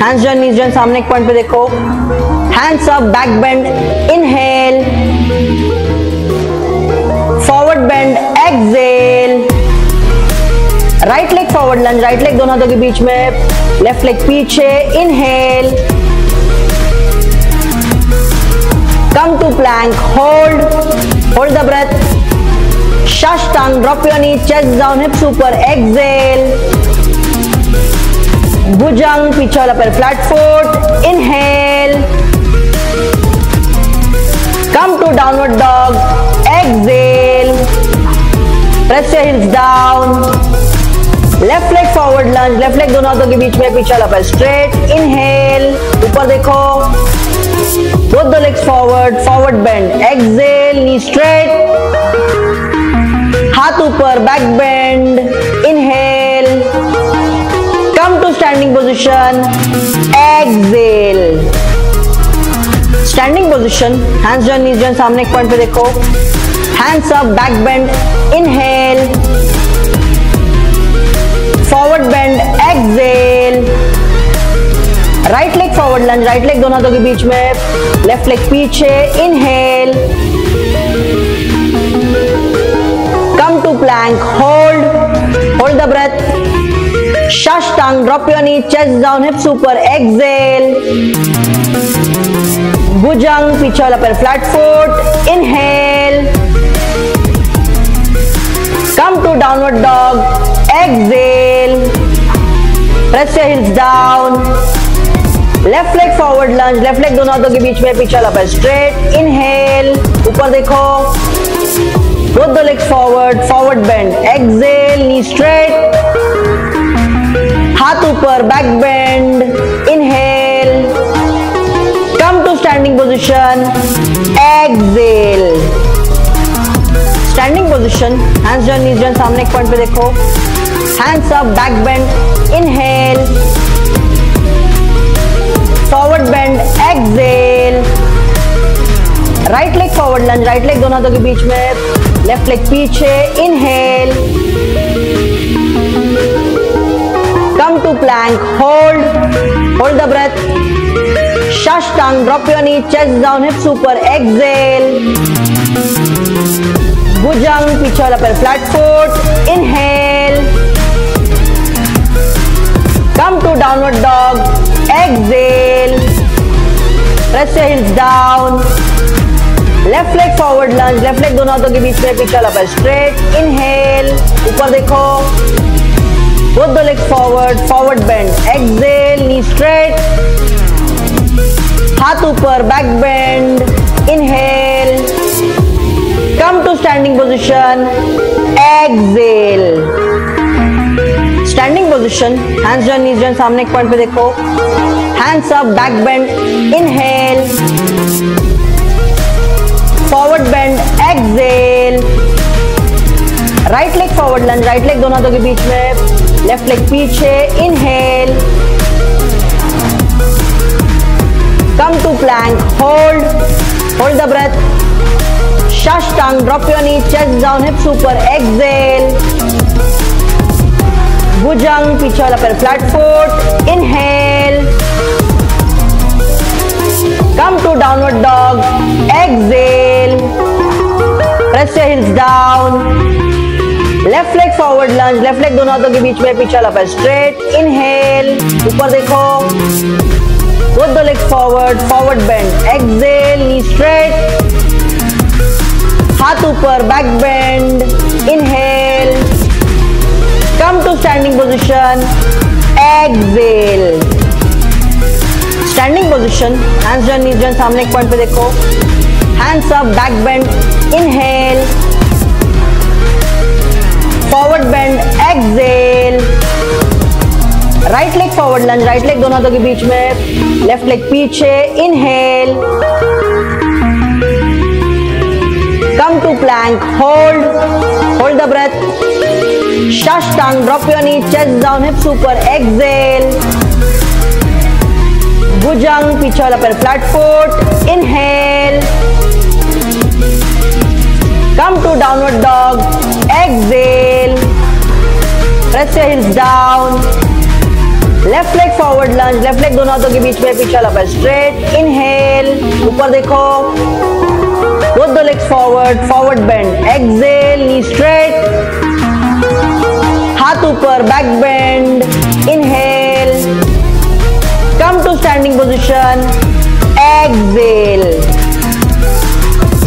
Hands join, knees join, सामने एक point पे देखो, hands up, back bend, inhale, forward bend, exhale, right leg forward lunge, right leg दोनों हाथों के बीच में, लेफ्ट लेग पीछे, inhale, come to plank, hold the breath, Shashtang, drop your knee, chest down, hips ऊपर, exhale, Bhujang, पीछे वाला पैर flat foot, inhale, come to downward dog, exhale, press your heels down, left leg forward lunge, left leg दोनों हाथों के बीच में, पीछे वाला पैर straight, inhale, ऊपर देखो, both the legs forward bend, exhale, knee straight, हाथ ऊपर, back bend, inhale, come to standing position, exhale, standing position, hands join, knees join, सामने एक पॉइंट पे देखो, hands up, back bend, inhale, forward bend, exhale, right leg forward lunge, right leg दोनों हाथों के बीच में, लेफ्ट लेग पीछे, inhale, come to plank, hold the breath, Shashtang, drop your knee, chest down, hips ऊपर, exhale, Bhujang, पीछे वाला पैर flat foot, inhale, come to downward dog, exhale, press your heels down, left leg forward lunge, left leg दोनों हाथों के बीच में, पीछे वाला पैर straight, inhale, ऊपर देखो, both the legs forward bend, exhale, knee straight, हाथ ऊपर, back bend, inhale, come to standing position, exhale, standing position, hands join, knees join, सामने एक पॉइंट पे देखो, hands up, back bend, inhale, forward bend, exhale, right leg forward lunge, right leg दोनों हाथों के बीच में, लेफ्ट लेग पीछे, inhale, come to plank, hold the breath, Shashtang, drop your knee, chest down, hips ऊपर, exhale, Bhujang, पीछे वाला पैर flat foot, inhale, come to downward dog, exhale, press your heels down, left leg forward lunge, left leg दोनों हाथों के बीच में, पीछे वाला पैर स्ट्रेट, इनहेल, ऊपर देखो, both the legs forward bend, exhale, knee straight, हाथ ऊपर, back bend, inhale, come to standing position, exhale, standing position, hands join, knees join, सामने एक पॉइंट पे देखो, hands up, back bend, inhale, forward bend, exhale, right leg forward lunge, right leg दोनों हाथों के बीच में, लेफ्ट लेग पीछे, inhale, come to plank, hold the breath, Shashtang, drop your knee, chest down, hips ऊपर, exhale, Bhujang, पीछे वाला पैर flat foot, inhale, come to downward dog, exhale, press your heels down, left leg forward lunge, left leg दोनों हाथों के बीच में, पीछे वाला पैर straight, inhale, ऊपर देखो, both the legs forward bend, exhale, knee straight, हाथ ऊपर, back bend, inhale, come to standing position, exhale, standing position, hands join, knees join, सामने एक पॉइंट पे देखो, hands up, back bend, inhale, forward bend, exhale, right leg forward lunge, right leg दोनों हाथों के बीच में, लेफ्ट लेग पीछे, inhale, come to plank, hold the breath, Shashtang, drop your knee, chest down, hips ऊपर, exhale, Bhujang, पीछे वाला पैर flat foot, inhale, come to downward dog, exhale, press your heels down, left leg forward lunge, left leg दोनों हाथों के बीच में, पीछे वाला पैर स्ट्रेट, इनहेल, ऊपर देखो, both the legs forward, forward bend, exhale, knee straight, हाथ ऊपर, back bend, inhale, come to standing position, exhale,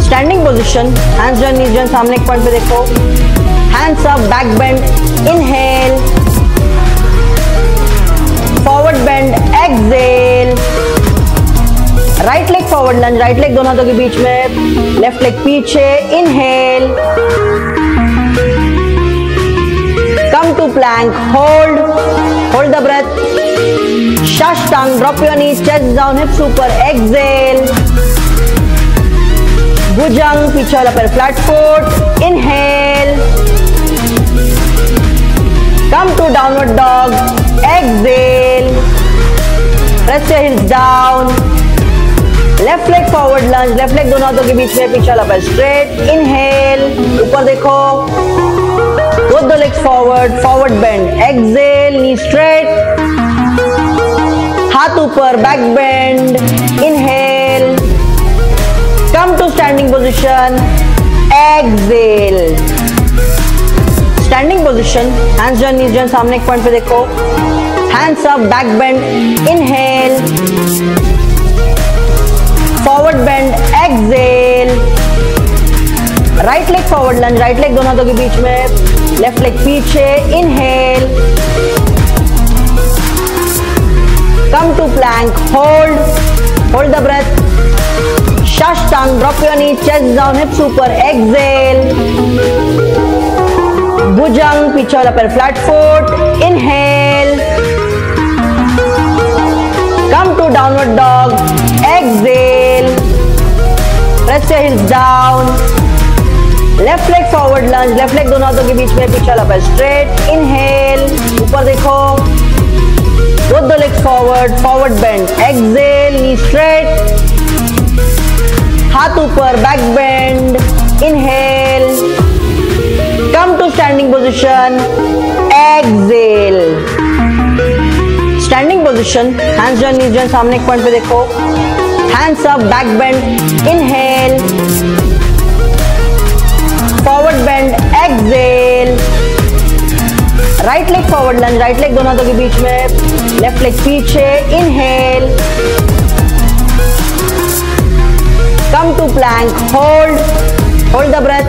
standing position, hands down, knees down, सामने एक पॉइंट पे देखो, hands up, back bend, inhale, forward bend, exhale, right leg forward lunge, right leg दोनों हाथों के बीच में, लेफ्ट लेग पीछे, inhale, come to plank, hold the breath, Shashtang, drop your knees, chest down, hips ऊपर, एक्सहेल, भुजंग, पीछे वाला पैर flat foot, inhale, come to downward dog, exhale, press your heels down, left leg forward lunge, left leg दोनों हाथों के बीच में, पीछे वाला पैर स्ट्रेट, इनहेल, ऊपर देखो, both the legs forward, forward bend, exhale, knee straight, हाथ ऊपर, back bend, inhale, come to standing position, exhale, standing position, hands down, knees down, सामने एक पॉइंट पे देखो, hands up, back bend, inhale, forward bend, exhale, right leg forward lunge, right leg दोनों हाथों के बीच में, लेफ्ट लेग पीछे, inhale, come to plank, hold the breath, Shashtang, drop your knee, chest down, hips ऊपर, एक्सहेल, भुजंग, पीछे वाला पैर flat foot, inhale, come to downward dog, exhale, press your heels down, left leg forward lunge, left leg दोनों हाथों के बीच में, पीछे वाला पैर straight, inhale, ऊपर देखो, both the legs forward, forward bend, exhale, knee straight, हाथ ऊपर, back bend, inhale, come to standing position, exhale, standing position, hands down, knees down, सामने एक पॉइंट पे देखो, hands up, back bend, inhale, forward bend, exhale, right leg forward lunge, right leg दोनों हाथों के बीच में, लेफ्ट लेग पीछे, inhale, come to plank, hold the breath,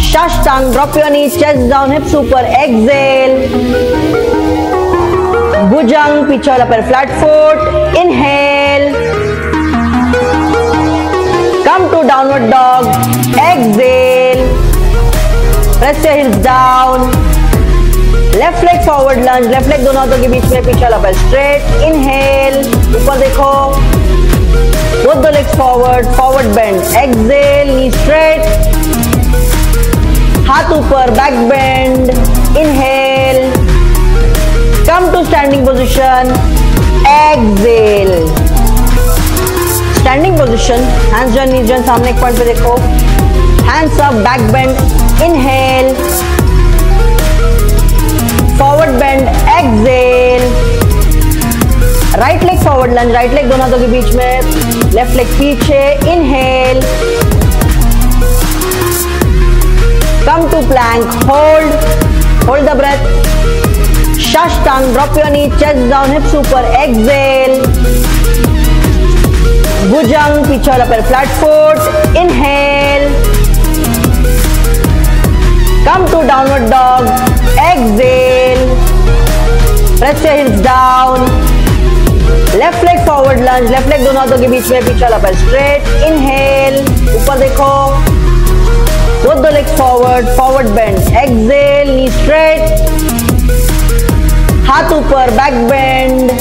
Shashtang, drop your knees, chest down, hips ऊपर, एक्सहेल, भुजंग, पीछे वाला पैर flat foot, inhale, come to downward dog, exhale, press your heels down, left leg forward lunge, left leg दोनों हाथों के बीच में, पीछे वाला पैर स्ट्रेट, इनहेल, ऊपर देखो, both the legs forward, forward bend, exhale, knee straight, हाथ ऊपर, back bend, inhale, come to standing position, exhale, standing position, hands down, knees down, सामने एक पॉइंट पे देखो, hands up, back bend, inhale, forward bend, exhale, right leg forward lunge, right leg दोनों हाथों के बीच में, लेफ्ट लेग पीछे, inhale, come to plank, hold the breath, Shashtang, drop your knee, chest down, hips ऊपर, एक्सहेल, भुजंग, पीछे वाला पैर flat foot, inhale, come to downward dog, exhale, press your heels down, left leg forward lunge, left leg दोनों हाथों के बीच में, पीछे वाला पैर स्ट्रेट, इनहेल, ऊपर देखो, both the legs forward, forward bend, exhale, knee straight, हाथ ऊपर, back bend,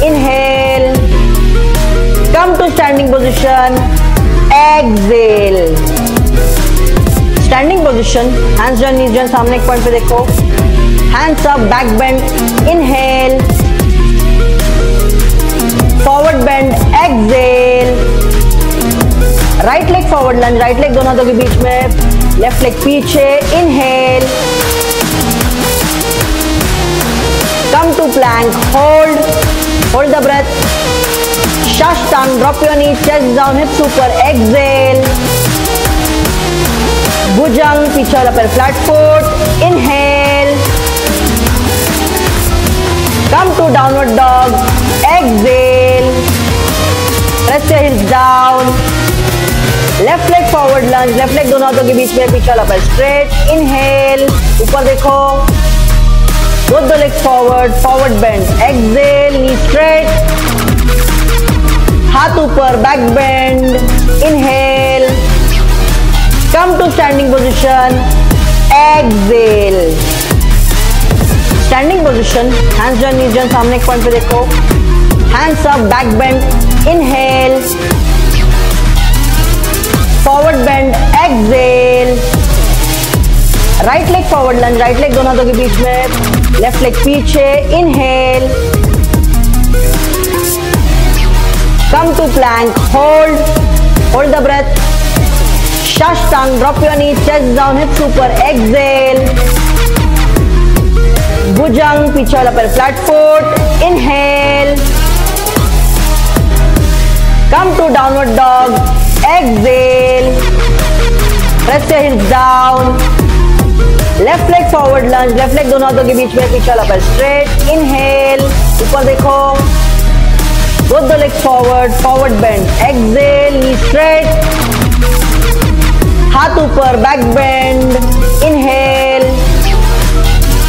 inhale, come to standing position, exhale, standing position, hands down, knees down, सामने एक पॉइंट पे देखो, hands up, back bend, inhale, forward bend, exhale, right leg forward lunge, right leg दोनों हाथों के बीच में, लेफ्ट लेग पीछे, inhale, come to plank, plank, hold the breath. Shashtang, drop your knees, chest down, hips super, exhale. Bhujang, पीछे वाला पैर flat foot, inhale. Come to downward dog, exhale. Press your heels down. Left leg forward lunge, left leg दोनों हाथों के बीच में, पीछे वाला पैर स्ट्रेट, इनहेल, ऊपर देखो, both the legs forward, forward bend, exhale, knee straight, हाथ ऊपर, back bend, inhale, come to standing position, exhale, standing position, hands down, knees down, सामने एक पॉइंट पे देखो, hands up, back bend, inhale, forward bend, exhale, right leg forward lunge, right leg दोनों हाथों के बीच में, left leg पीछे, inhale, come to plank, hold the breath, shashtang, drop your knees, chest down, hips super, exhale, bhujang, पीछे वाला पैर flat foot, inhale, come to downward dog, exhale, press your heels down, left leg forward lunge, left leg दोनों हाथों के बीच में, पीछे वाला पैर straight, inhale, ऊपर देखो, both the legs forward, forward bend, exhale, knee straight, हाथ ऊपर, back bend, inhale,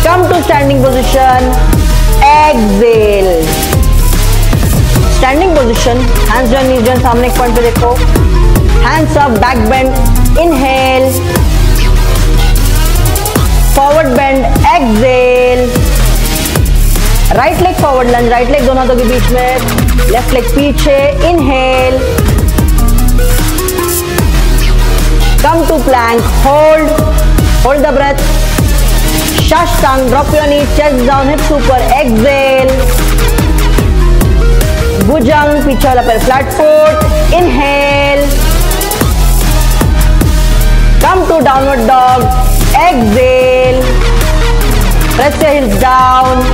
come to standing position, exhale, standing position, hands down, knees down, सामने एक पॉइंट पे देखो, hands up, back bend, inhale, forward bend, exhale, right leg forward lunge, right leg दोनों हाथों के बीच में, left leg पीछे, inhale, come to plank, hold the breath, shashtang, drop your knees, chest down, hips super, exhale, bhujang, पीछे वाला पैर flat foot, inhale, come to downward dog, exhale, press your heels down,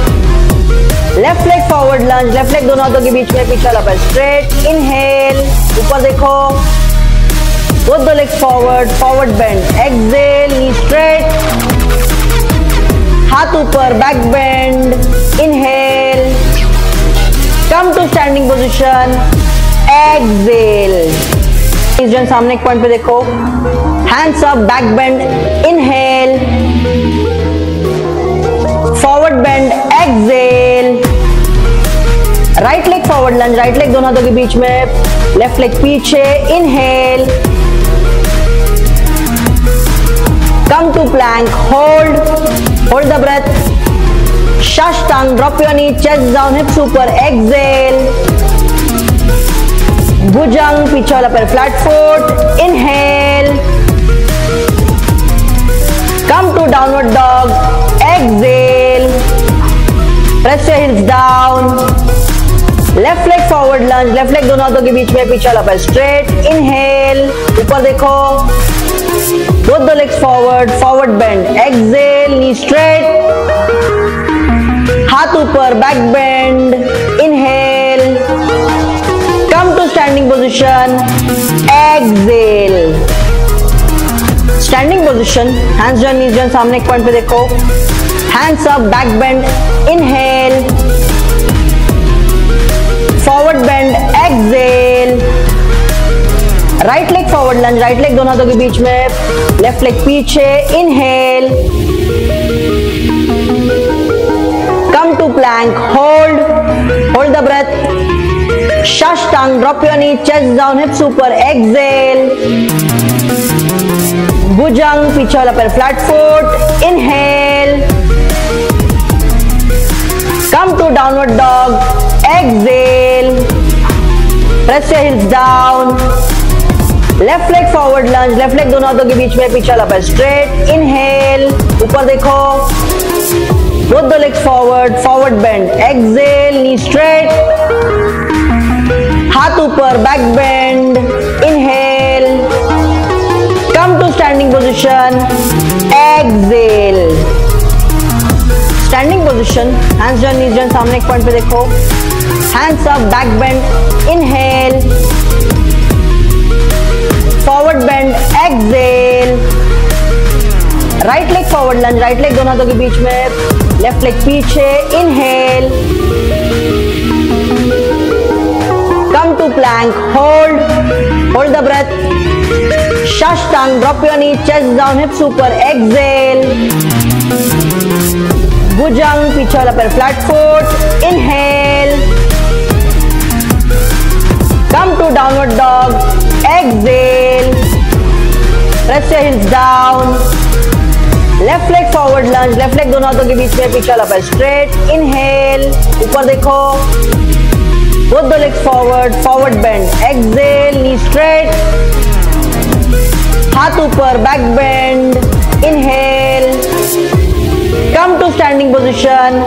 left leg forward lunge, left leg दोनों हाथों के बीच में, पीछे वाला पैर straight, inhale, ऊपर देखो, both the legs forward, forward bend, exhale, knee straight, हाथ ऊपर, back bend, inhale, come to standing position, exhale, knees down, सामने एक पॉइंट पे देखो, hands up, back bend, inhale, forward bend, exhale, right leg forward lunge, right leg दोनों हाथों के बीच में, left leg पीछे, inhale, come to plank, hold the breath, shashtang, drop your knee, chest down, hips super, exhale, bhujang, पीछे वाला पैर flat foot, inhale, come to downward dog, exhale, press your heels down, left leg forward lunge, left leg दोनों हाथों के बीच में, पीछे वाला पैर straight, inhale, ऊपर देखो, both the legs forward, forward bend, exhale, knee straight, हाथ ऊपर, back bend, inhale, come to standing position, exhale, standing position, hands down, knees down, सामने एक पॉइंट पे देखो, hands up, back bend, inhale, forward bend, exhale, right leg forward lunge, right leg दोनों हाथों के बीच में, left leg पीछे, inhale, come to plank, hold the breath, shashtang, drop your knee, chest down, hips super, exhale, bhujang, पीछे वाला पैर flat foot, inhale, come to downward dog, exhale, press your heels down, left leg forward lunge, left leg दोनों हाथों के बीच में, पीछे वाला पैर स्ट्रेट, इनहेल, ऊपर देखो, both the legs forward, forward bend, exhale, knee straight, हाथ ऊपर, back bend, inhale, come to standing position, exhale, standing position, hands join knees join, सामने एक पॉइंट पे देखो, hands up, back bend, inhale, forward bend, exhale, right leg forward lunge, right leg दोनों हाथों के बीच में, लेफ्ट लेग पीछे, inhale, come to plank, hold the breath, Shashtang, drop your knee, chest down, hips ऊपर, exhale, Bhujang, पीछे वाला पैर flat foot, inhale, come to downward dog, exhale, press your heels down, left leg forward lunge, left leg दोनों हाथों के बीच में, पीछे वाला पैर straight, inhale, ऊपर देखो, both the legs forward bend, exhale, knee straight, हाथ ऊपर, back bend, inhale, come to standing position,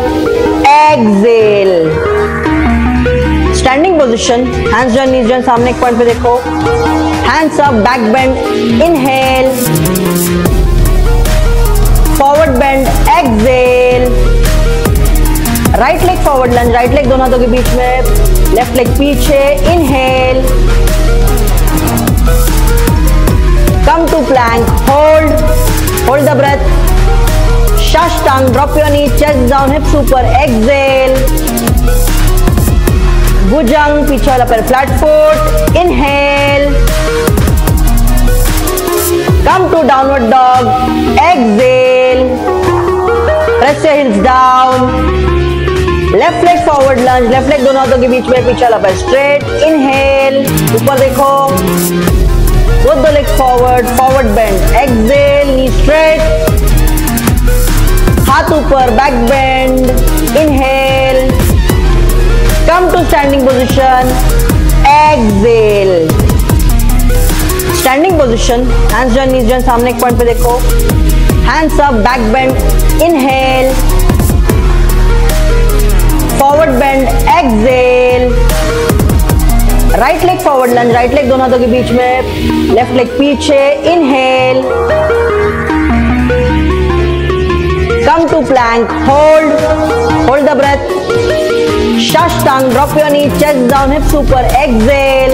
exhale, standing position, hands join knees join, सामने एक पॉइंट पे देखो, hands up, back bend, inhale, forward bend, exhale, right leg forward lunge, right leg दोनों हाथों के बीच में, लेफ्ट लेग पीछे, inhale, come to plank, hold the breath, Shashtang, drop your knee, chest down, hips ऊपर, exhale, Bhujang, पीछे वाला पैर flat foot, inhale, come to downward dog, exhale, press your heels down, left leg forward lunge, left leg दोनों हाथों के बीच में, पीछे वाला पैर straight, inhale, ऊपर देखो, both the legs forward bend, exhale, knee straight, हाथ ऊपर, back bend, inhale, come to standing position, exhale, standing position, hands join knees join, सामने एक पॉइंट पे देखो, hands up, back bend, inhale, forward bend, exhale, right leg forward lunge, right leg दोनों हाथों के बीच में, लेफ्ट लेग पीछे, inhale, come to plank, hold the breath, Shashtang, drop your knee, chest down, hips ऊपर, exhale,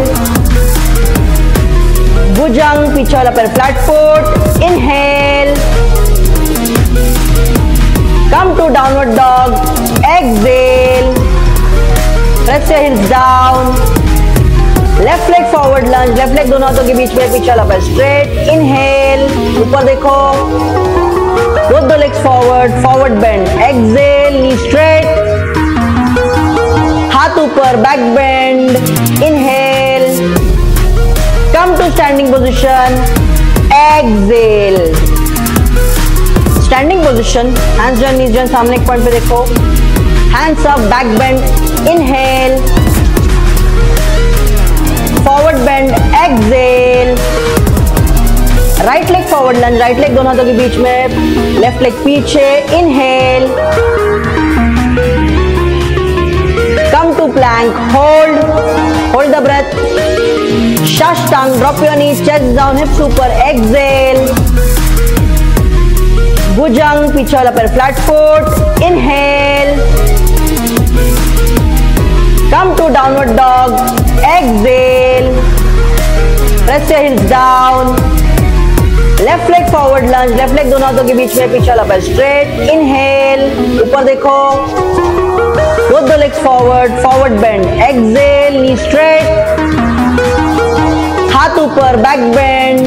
Bhujang, पीछे वाला पैर flat foot, inhale, come to downward dog, exhale, press your heels down, left leg forward lunge, left leg दोनों हाथों के बीच में, पीछे वाला पैर स्ट्रेट, इनहेल, ऊपर देखो, both the legs forward bend, exhale, knee straight, हाथ ऊपर, back bend, inhale, come to standing position, exhale, standing position, hands join knees join, सामने एक पॉइंट पे देखो, hands up, back bend, inhale, forward bend, exhale, right leg forward lunge, right leg दोनों हाथों के बीच में, लेफ्ट लेग पीछे, inhale, come to plank, hold the breath, Shashtang, drop your knee, chest down, hips ऊपर, exhale, Bhujang, पीछे वाला पैर flat foot, inhale, come to downward dog, exhale, press your heels down, left leg forward lunge, left leg दोनों हाथों के बीच में, पीछे वाला पैर straight, inhale, ऊपर देखो, both the legs forward bend, exhale, knee straight, हाथ ऊपर, back bend,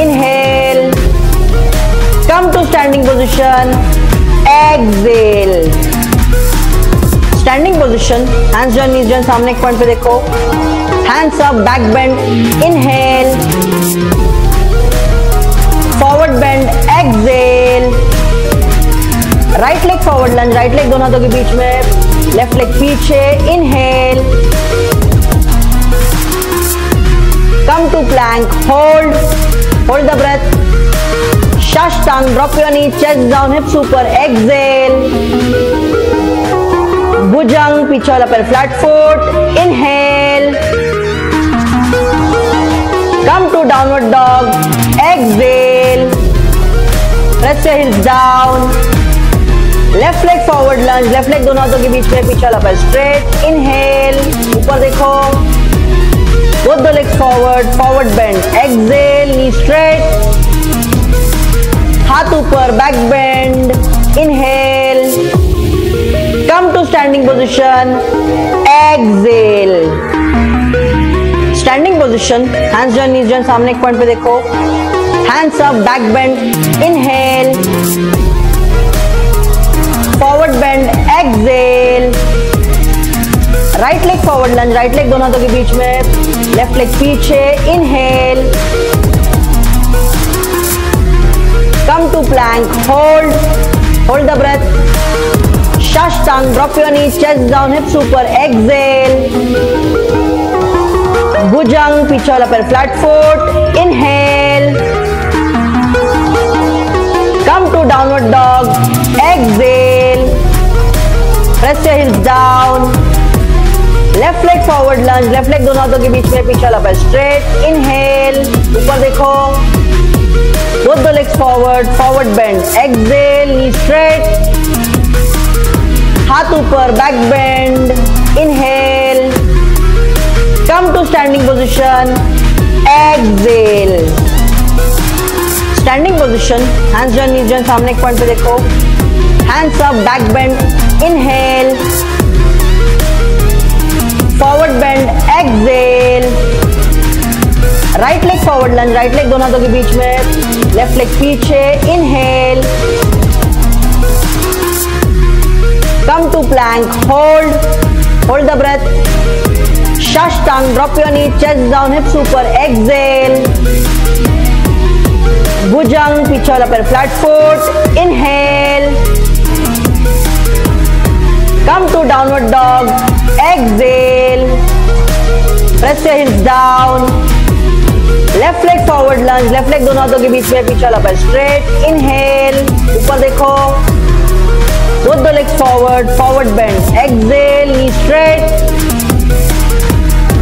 inhale, come to standing position, exhale, standing position, hands join knees join, सामने एक पॉइंट पे देखो, hands up, back bend, inhale, forward bend, exhale, right leg forward lunge, right leg दोनों हाथों के बीच में, लेफ्ट लेग पीछे, inhale, come to plank, hold the breath, Shashtang, drop your knee, chest down, hips ऊपर, exhale, Bhujang, पीछे वाला पैर flat foot, inhale, come to downward dog, exhale, press your heels down, left leg forward lunge, left leg दोनों हाथों के बीच में पीछे लपे स्ट्रेट, इनहेल, ऊपर देखो, both the legs forward, forward bend, exhale, knee straight, हाथ ऊपर, back bend, inhale, come to standing position, exhale, standing position, hands join, knees join, सामने एक पॉइंट पे देखो, hands up, back bend, inhale, forward bend, exhale, right leg forward lunge, right leg दोनों हाथों के बीच में, लेफ्ट लेग पीछे, inhale, come to plank, hold the breath, Shashtang, drop your knees, chest down, hips ऊपर, exhale, Bhujang, पीछे वाला पैर flat foot, inhale, come to downward dog, exhale, press your heels down, left leg forward lunge, left leg दोनों हाथों के बीच में पीछे लपे स्ट्रेट, इनहेल, ऊपर देखो, both the legs forward, forward bend, exhale, knee straight, हाथ ऊपर, back bend, inhale, come to standing position, exhale, standing position, hands join, knees join, सामने एक पॉइंट पे देखो, hands up, back bend, inhale, forward bend, exhale, right leg forward lunge, right leg दोनों हाथों के बीच में, लेफ्ट लेग पीछे, inhale, come to plank, hold the breath, Shashtang, drop your knee, chest down, hips ऊपर, exhale, Bhujang, पीछे वाला पैर flat foot, inhale, come to downward dog, exhale, press your heels down, left leg forward lunge, left leg दोनों हाथों के बीच में पीछे लपे स्ट्रेट, इनहेल, ऊपर देखो, both the legs forward, forward bend, exhale, knee straight,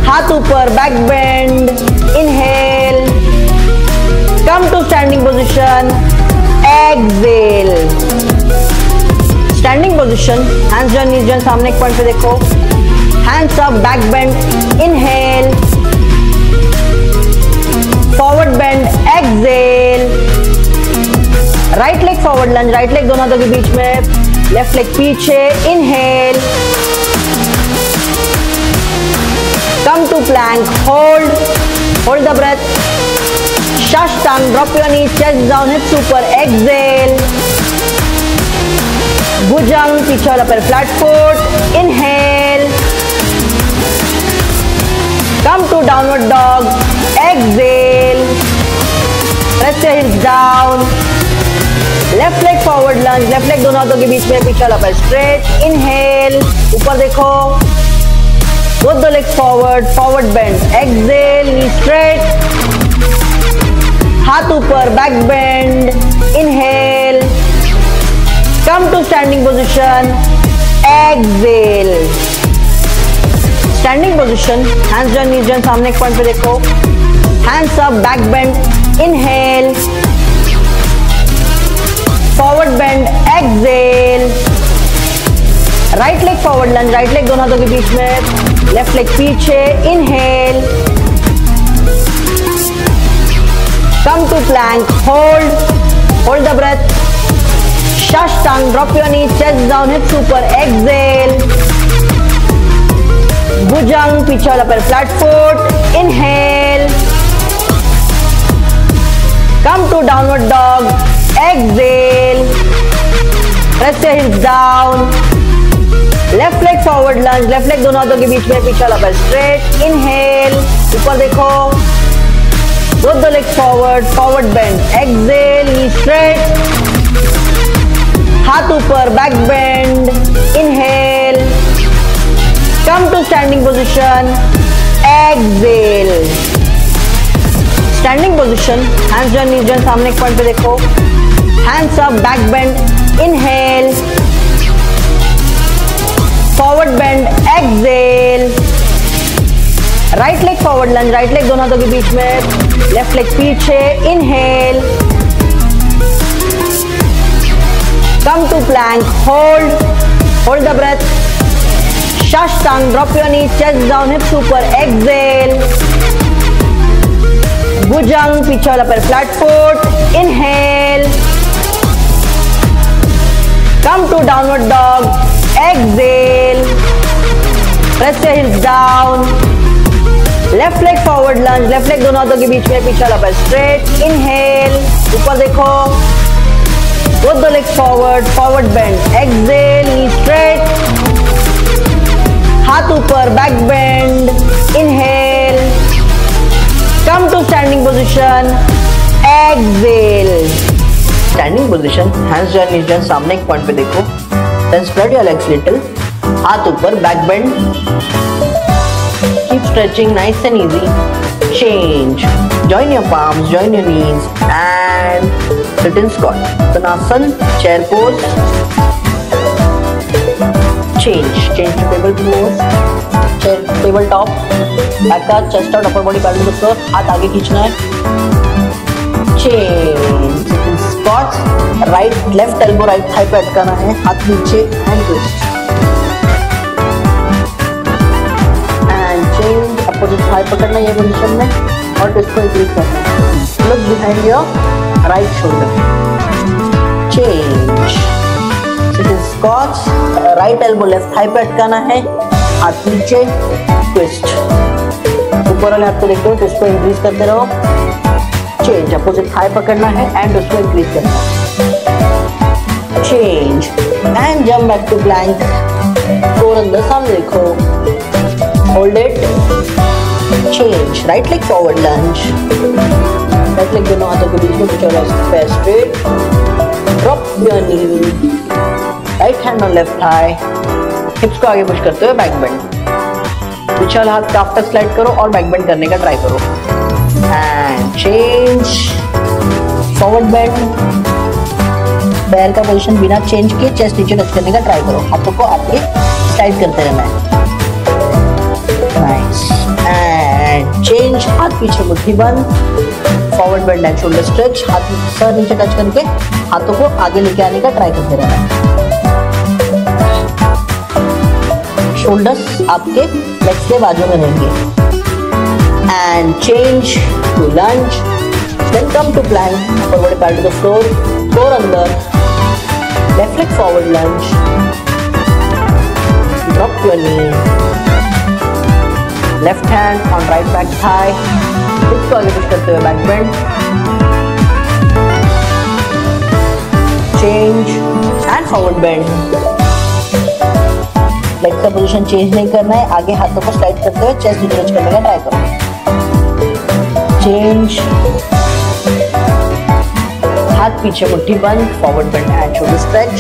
हाथ ऊपर, back bend, inhale, come to standing position, exhale, standing position, hands join, knees join, सामने एक पॉइंट पे देखो, hands up, back bend, inhale, forward bend, exhale, right leg forward lunge, right leg दोनों हाथों के बीच में, लेफ्ट लेग पीछे, inhale, come to plank, hold the breath, Shashtang, drop your knees, chest down, hips ऊपर, exhale, Bhujang, पीछे वाला पैर flat foot, inhale, come to downward dog, exhale, press your heels down, left leg forward lunge, left leg दोनों हाथों के बीच में पीछे लपे स्ट्रेट, इनहेल, ऊपर देखो, both the legs forward, forward bend, exhale, knee straight, हाथ ऊपर, back bend, inhale, come to standing position, exhale, standing position, hands join, knees join, सामने एक पॉइंट पे देखो, hands up, back bend, inhale, forward bend, exhale, right leg forward lunge, right leg दोनों हाथों के बीच में, लेफ्ट लेग पीछे, inhale, come to plank, hold the breath, Shashtang, drop your knee, chest down, hips ऊपर, exhale, Bhujang, पीछे वाला पैर flat foot, inhale, come to downward dog, exhale, press your heels down, left leg forward lunge, left leg दोनों हाथों के बीच में पीछे लपे स्ट्रेट, इनहेल, ऊपर देखो, both the legs forward, forward bend, exhale, knee straight, हाथ ऊपर, back bend, inhale, come to standing position, exhale, standing position, hands join, knees join, सामने एक पॉइंट पे देखो, hands up, back bend, inhale, forward bend, exhale, right leg forward lunge, right leg दोनों हाथों के बीच में, लेफ्ट लेग पीछे, inhale, Come to plank, hold the breath. Shashtang, drop your knees, chest down, hips ऊपर, exhale. Bhujang, पीछे वाला पैर flat foot, inhale. Come to downward dog, exhale. Press your heels down. Left leg forward lunge, left leg दोनों हाथों के बीच में, पीछे वाला पैर straight, inhale. ऊपर देखो. Both the legs forward bend, exhale, knee straight, हाथ ऊपर, back bend, inhale, come to standing position, exhale, standing position, hands join, knees join, सामने एक point पे देखो, then spread your legs little, हाथ ऊपर, back bend, keep stretching, nice and easy, change, join your palms, join your knees, and sit in squat. Uttanasana, chair pose. Change to table pose. Chair, table top. Back up, chest out, upper body parallel to the floor. हाथ आगे खींचना है. Change. Sit in squat. Right, left elbow right thigh पे अटकाना है. हाथ नीचे and twist. And change. Opposite thigh पकड़ना है ये पोजीशन में और twist को increase करना है. Look behind your right shoulder. Change. Sit in squats. Right elbow left thigh पे अटकाना है. हाथ नीचे. Twist. ऊपर वाले हाथ को देखते हो. twist को increase करते रहो. Change. Opposite thigh पकड़ना है and twist को increase करना है. Change. And jump back to plank. core अंदर सामने देखो. Hold it. Change. Right leg forward lunge. Right leg दोनों हाथों के बीच में, पीछे वाला पैर straight. Drop your knee. Right hand on left thigh. Hips को आगे पुश करते हुए back bend. पीछे वाला हाथ काफ तक स्लाइड करो और back bend करने का ट्राई करो. And change. Forward bend. पैर का पोजीशन बिना चेंज किए चेस्ट नीचे टच करने का ट्राई करो. हाथों को आगे स्लाइड करते रहना है. Nice. And change. हाथ पीछे, मुट्ठी बंद. Forward bend and shoulder stretch. हाथ सर नीचे टच करके हाथों को आगे लेके आने का ट्राई करते रहना है. शोल्डर्स आपके लेग्स के बाजू में रहेंगे. And change to lunge. Then come to plank. Forward पैर टू द फ्लोर. कोर अंदर. Left leg forward lunge. Drop your knee. Left hand on right back thigh. Hips को आगे पुश करते हुए back bend. Change and forward bend. Leg का position change नहीं करना है. आगे हाथों को स्लाइड करते हुए चेस्ट नीचे टच करने का ट्राई करो. चेंज. हाथ पीछे, मुट्ठी बंद. Forward bend and shoulder stretch.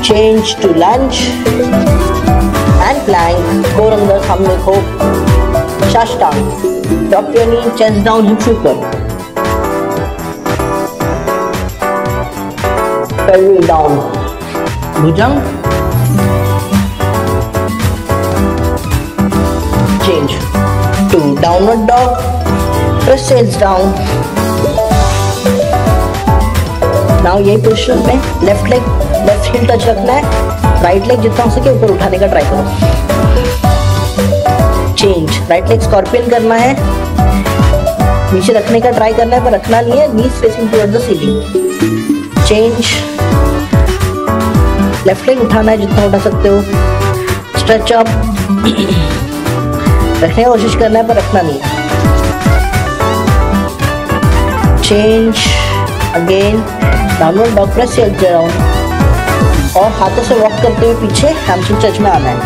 Change to lunge and plank. Core अंदर, सामने देखो. Shashtang. Drop your knee, chest down, hips ऊपर. Pelvic down. Bhujang. Change to downward dog. Press heels down. Now यही पोजीशन में left leg left heel touch रखना है. Right leg जितना हो सके ऊपर उठाने का ट्राई करो. चेंज. राइट लेग स्कॉर्पियन करना है. नीचे रखने का ट्राई करना है पर रखना नहीं है. Knees facing towards the ceiling. Change. Left leg उठाना है जितना उठा सकते हो. Stretch up. रखने की कोशिश करना है पर रखना नहीं है. Change. Again downward dog. Press your hips down और हाथों से वॉक करते हुए पीछे हैमस्ट्रिंग स्ट्रेच में आना है.